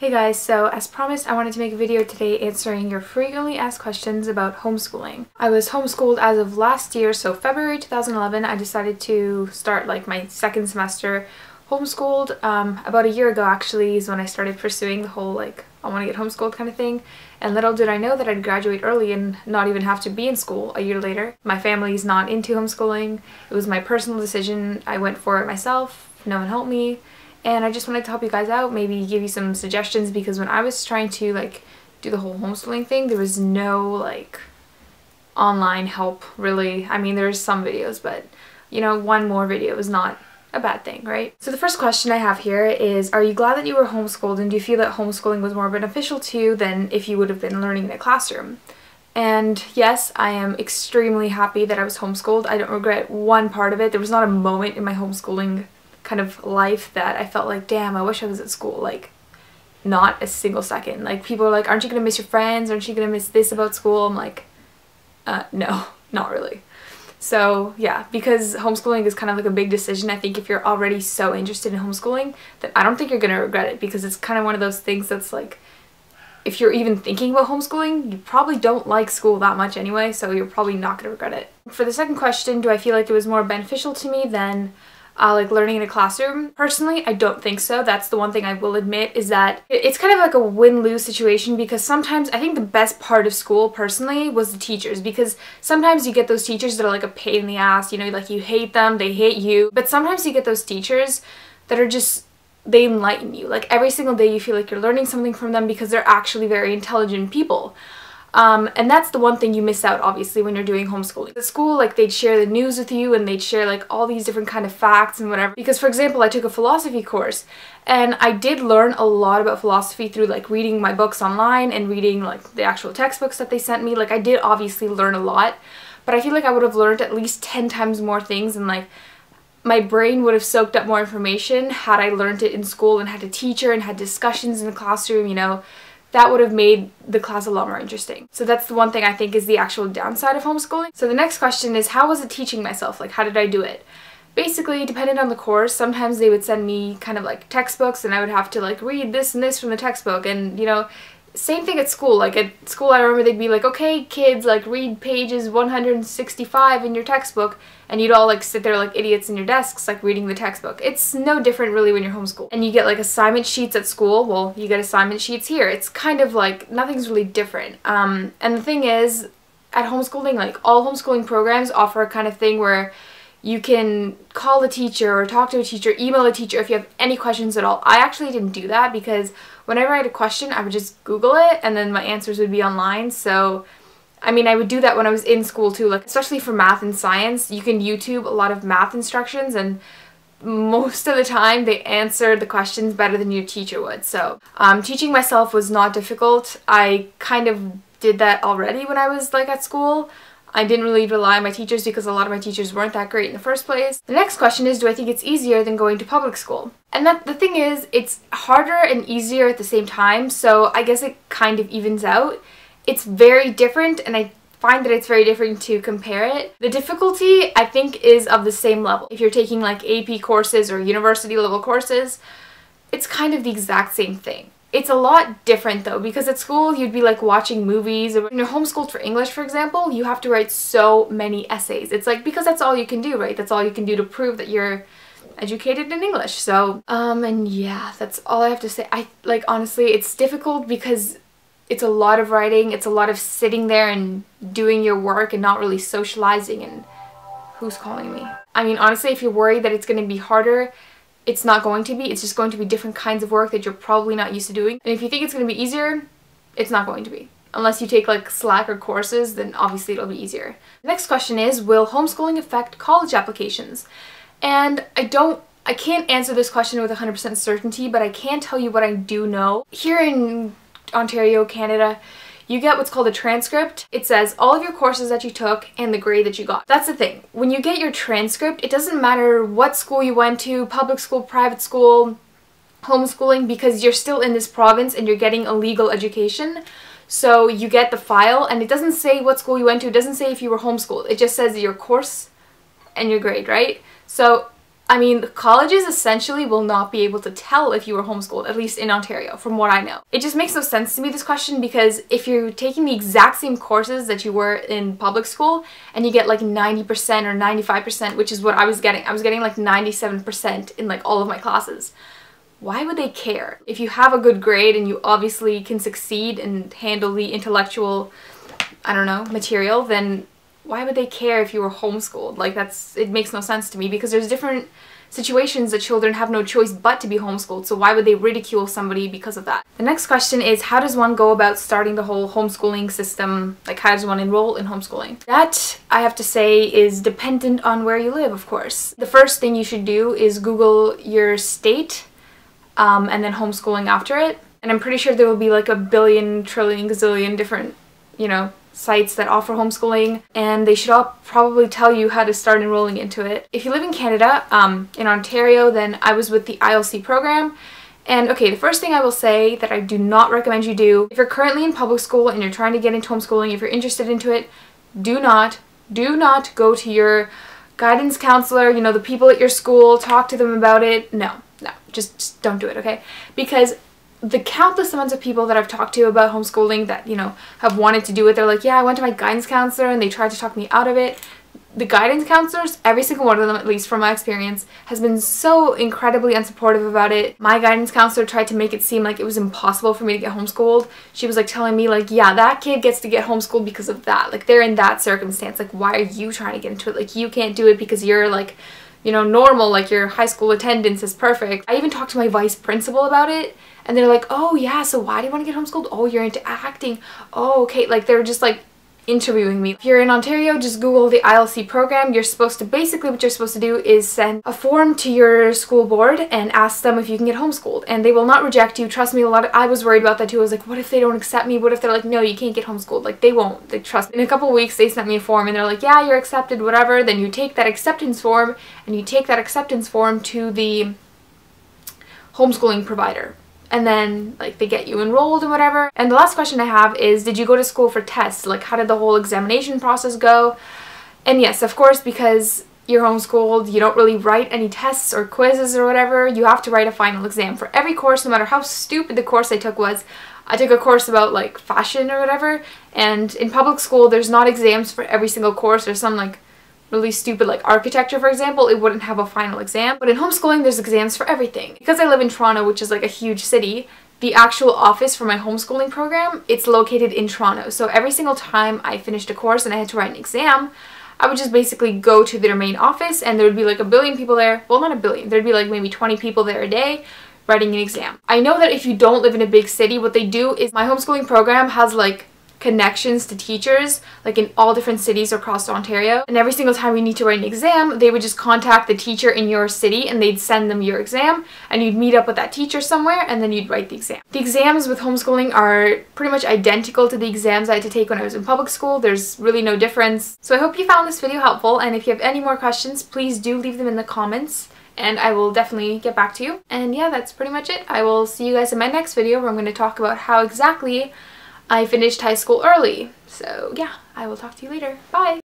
Hey guys, so as promised, I wanted to make a video today answering your frequently asked questions about homeschooling. I was homeschooled as of last year, so February 2011, I decided to start my second semester homeschooled. About a year ago actually is when I started pursuing the whole I want to get homeschooled kind of thing. And little did I know that I'd graduate early and not even have to be in school a year later. My family's not into homeschooling. It was my personal decision. I went for it myself. No one helped me. And I just wanted to help you guys out, maybe give you some suggestions, because when I was trying to do the whole homeschooling thing, there was no online help really. I mean, there's some videos, but one more video is not a bad thing, right? So the first question I have here is, are you glad that you were homeschooled, and do you feel that homeschooling was more beneficial to you than if you would have been learning in a classroom? And yes, I am extremely happy that I was homeschooled. I don't regret one part of it. There was not a moment in my homeschooling kind of life that I felt like, damn, I wish I was at school. Not a single second. People are like, aren't you gonna miss your friends? Aren't you gonna miss this about school? I'm like, no, not really. So yeah, because homeschooling is kind of a big decision, I think if you're already so interested in homeschooling, then I don't think you're gonna regret it, because it's kind of one of those things that's if you're even thinking about homeschooling, you probably don't like school that much anyway, so you're probably not gonna regret it. For the second question, do I feel like it was more beneficial to me than learning in a classroom? Personally, I don't think so. That's the one thing I will admit, is that it's kind of a win-lose situation, because sometimes I think the best part of school personally was the teachers, because sometimes you get those teachers that are a pain in the ass, you hate them, they hate you, but sometimes you get those teachers that are just, they enlighten you. Every single day you feel like you're learning something from them, because they're actually very intelligent people. And that's the one thing you miss out, obviously, when you're doing homeschooling. At school, they'd share the news with you, and they'd share all these different kind of facts and whatever. Because, for example, I took a philosophy course, and I did learn a lot about philosophy through reading my books online and reading the actual textbooks that they sent me. I did obviously learn a lot, but I feel like I would have learned at least 10 times more things, and my brain would have soaked up more information had I learned it in school and had a teacher and had discussions in the classroom, That would have made the class a lot more interesting. So that's the one thing I think is the actual downside of homeschooling. So the next question is, how was it teaching myself? How did I do it? Basically, depending on the course, sometimes they would send me kind of textbooks, and I would have to read this and this from the textbook, and same thing at school. At school, I remember they'd be okay, kids, read pages 165 in your textbook, and you'd all sit there like idiots in your desks, reading the textbook. It's no different really when you're homeschooled. And you get assignment sheets at school. Well, you get assignment sheets here. It's kind of nothing's really different. And the thing is, at homeschooling, all homeschooling programs offer a kind of thing where you can call a teacher or talk to a teacher, email a teacher if you have any questions at all. I actually didn't do that, because whenever I had a question, I would just Google it, and then my answers would be online. So, I mean, I would do that when I was in school too, especially for math and science. You can YouTube a lot of math instructions, and most of the time they answer the questions better than your teacher would. So, teaching myself was not difficult. I kind of did that already when I was at school. I didn't really rely on my teachers, because a lot of my teachers weren't that great in the first place. The next question is, do I think it's easier than going to public school? And the thing is, it's harder and easier at the same time, so I guess it kind of evens out. It's very different, and I find that it's very different to compare it. The difficulty, I think, is of the same level. If you're taking AP courses or university level courses, it's kind of the exact same thing. It's a lot different though, because at school you'd be watching movies. When you're homeschooled for English, for example, you have to write so many essays. It's because that's all you can do, right? That's all you can do to prove that you're educated in English. So, and yeah, that's all I have to say. Honestly, it's difficult because it's a lot of writing, it's a lot of sitting there and doing your work and not really socializing. And who's calling me? I mean, honestly, if you're worried that it's going to be harder, it's not going to be. It's just going to be different kinds of work that you're probably not used to doing. And if you think it's going to be easier, it's not going to be. Unless you take Slack or courses, then obviously it'll be easier. Next question is, will homeschooling affect college applications? And I can't answer this question with 100% certainty, but I can tell you what I do know. Here in Ontario, Canada, you get what's called a transcript. It says all of your courses that you took and the grade that you got. That's the thing. When you get your transcript, it doesn't matter what school you went to, public school, private school, homeschooling, because you're still in this province and you're getting a legal education. So you get the file, and it doesn't say what school you went to. It doesn't say if you were homeschooled. It just says your course and your grade, right? So I mean, colleges essentially will not be able to tell if you were homeschooled, at least in Ontario, from what I know. It just makes no sense to me, this question, because if you're taking the exact same courses that you were in public school and you get like 90% or 95%, which is what I was getting like 97% in like all of my classes. Why would they care? If you have a good grade and you obviously can succeed and handle the intellectual, I don't know, material, then why would they care if you were homeschooled? Like, it makes no sense to me, because there's different situations that children have no choice but to be homeschooled, so why would they ridicule somebody because of that? The next question is, how does one go about starting the whole homeschooling system? Like, how does one enroll in homeschooling? That, I have to say, is dependent on where you live, of course. The first thing you should do is Google your state, and then homeschooling after it. And I'm pretty sure there will be like a billion, trillion, gazillion different, you know, sites that offer homeschooling, and they should all probably tell you how to start enrolling into it. If you live in Canada, in Ontario, then I was with the ILC program. And okay, the first thing I will say that I do not recommend you do, if you're currently in public school and you're trying to get into homeschooling, if you're interested into it, do not go to your guidance counselor, you know, the people at your school, talk to them about it. No, just don't do it, okay? Because the countless amounts of people that I've talked to about homeschooling that, you know, have wanted to do it, they're like, yeah, I went to my guidance counselor and they tried to talk me out of it. The guidance counselors, every single one of them, at least from my experience, has been so incredibly unsupportive about it. My guidance counselor tried to make it seem like it was impossible for me to get homeschooled. She was like telling me like, yeah, that kid gets to get homeschooled because of that. Like, they're in that circumstance. Like, why are you trying to get into it? Like, you can't do it because you're like, you know, normal, like your high school attendance is perfect. I even talked to my vice principal about it, and they're like, oh yeah, so why do you want to get homeschooled? Oh, you're into acting. Oh, okay. Like, they're just like interviewing me. If you're in Ontario, just Google the ILC program. You're supposed to, basically what you're supposed to do is send a form to your school board and ask them if you can get homeschooled, and they will not reject you. Trust me, I was worried about that too. I was like, what if they don't accept me? What if they're like, no, you can't get homeschooled? Like, they won't. They trust me. In a couple of weeks, they sent me a form and they're like, yeah, you're accepted, whatever. Then you take that acceptance form and you take that acceptance form to the homeschooling provider. And then, like, they get you enrolled and whatever. And the last question I have is, did you go to school for tests? Like, how did the whole examination process go? And yes, of course, because you're homeschooled, you don't really write any tests or quizzes or whatever. You have to write a final exam for every course, no matter how stupid the course I took was. I took a course about, like, fashion or whatever. And in public school, there's not exams for every single course. There's some, like, really stupid, like architecture, for example, it wouldn't have a final exam. But in homeschooling, there's exams for everything. Because I live in Toronto, which is like a huge city, the actual office for my homeschooling program, it's located in Toronto. So every single time I finished a course and I had to write an exam, I would just basically go to their main office, and there would be like a billion people there. Well, not a billion. There'd be like maybe 20 people there a day writing an exam. I know that if you don't live in a big city, what they do is my homeschooling program has like connections to teachers like in all different cities across Ontario, and every single time we need to write an exam, they would just contact the teacher in your city and they'd send them your exam, and you'd meet up with that teacher somewhere and then you'd write the exam. The exams with homeschooling are pretty much identical to the exams I had to take when I was in public school. There's really no difference. So I hope you found this video helpful, and if you have any more questions, please do leave them in the comments and I will definitely get back to you. And yeah, that's pretty much it. I will see you guys in my next video where I'm going to talk about how exactly I finished high school early. So yeah, I will talk to you later. Bye!